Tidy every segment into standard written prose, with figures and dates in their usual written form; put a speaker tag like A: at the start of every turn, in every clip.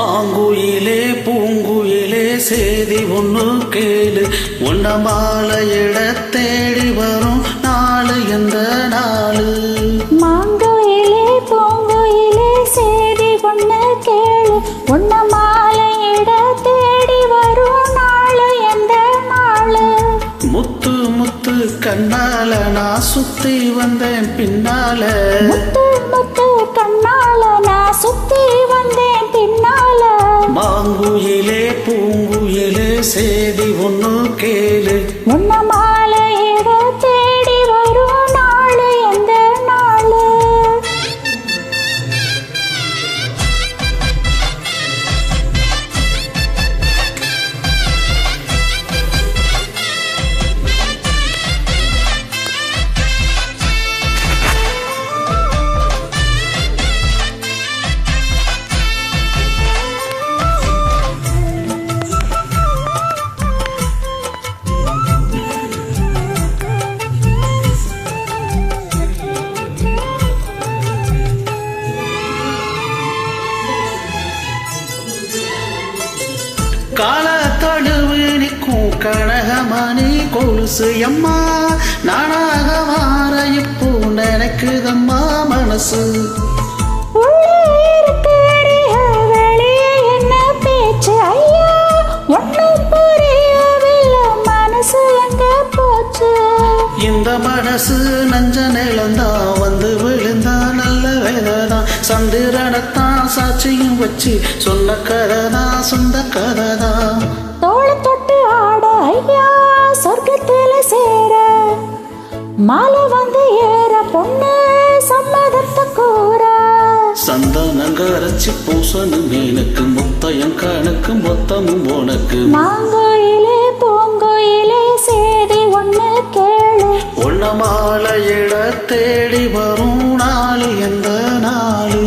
A: மாங்குயிலே பூங்குயிலே சேதி ஒண்ணு கேளு, உன்ன மாலையிட தேடி வரும் நாளு எந்த நாளு.
B: மாங்குயிலே பூங்குயிலே சேதி ஒண்ணு கேளு, உன்ன மாலையிட தேடி வரும் நாளு எந்த நாளு.
A: முத்து முத்து கண்ணால நான் சுத்தி வந்தேன் பின்னால,
B: முத்து முத்து கண்ணால நான் சுத்தி வந்தேன் பின்னால.
A: மாங்குயிலே பூங்குயிலே சேதி ஒண்ணு கேளு,
B: உன்ன மாலையிட தேடி வரும் நாளு எந்த நாளு.
A: கால தழுவு நிற்கும் கனகமணி கொலுசு அம்மா, நானாக மாற இப்போ நினைக்குதம்மா மனசு.
B: உள்ளே இருக்கிறீங்க வெளியே என்ன பேச்சு ஐயா, ஒன்னும் புரியவில்லை மனசு எங்க போச்சு.
A: இந்த மனசு நஞ்ச நிலந்தான் வந்து விழுந்தா நல்ல வேலைதான், சந்திரனத்தான் சாட்சியும் வச்சு சொன்ன கதைதான் சொந்த கதைதான்.
B: தோள தொட்டு ஆட ஐயா சொர்க்கத்தில சேர, மாலை வந்து ஏற பொண்ணு சம்மதத்தை கூற.
A: சந்தனங்கரைச்சி பூசணும் எனக்கு முத்தையம் கணக்கு மொத்தமும் உனக்கு.
B: மாங்குயிலே பூங்குயிலே சேதி ஒண்ணு கேளு,
A: உன்ன மாலையிட தேடி வரும் நாளு எந்த நாளு.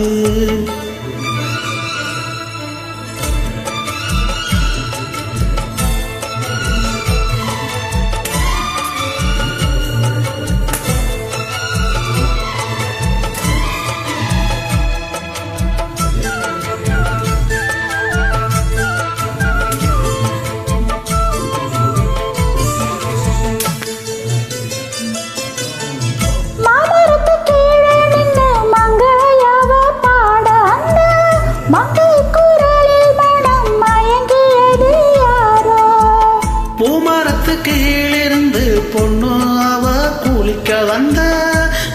A: பூமரத்து கீழிருந்து பொண்ணு அவ குளிக்க வந்த,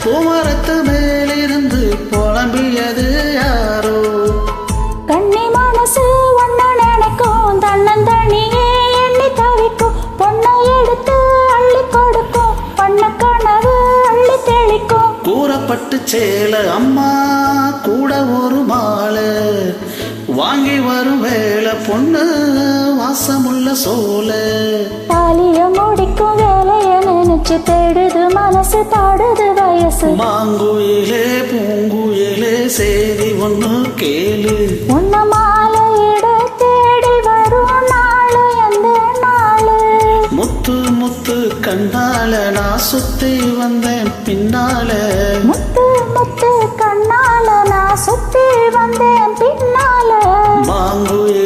A: பூமரத்து மேலிருந்து புலம்பியது யாரோ.
B: கண்ணி மனசு ஒன்ன நினைக்கும் தன்னந்தனியே எண்ணி தவிக்கும், பொண்ணை எடுத்து அள்ளி கொடுக்கும் பண்ண கனவு அள்ளி தெளிக்கும்.
A: கூறப்பட்டு சேல அம்மா கூட ஒரு மாலை வாங்கி வரும் வேலை பொண்ணு வாசமுள்ள சோல.
B: தாலிய முடிக்கும் வேலைய நினைச்சு தேடுது மனசு தாடுது வயசு.
A: மாங்குயிலே பூங்குயிலே சேதி ஒண்ணு கேளு,
B: உன்ன மாலையிட தேடி வரும் நாளு எந்த நாளு.
A: முத்து முத்து கண்ணால நான் சுத்தி வந்தேன் பின்னால,
B: முத்து முத்து கண்ணால நான் சுத்தி வந்தேன் பின்னால.
A: மாங்குயிலே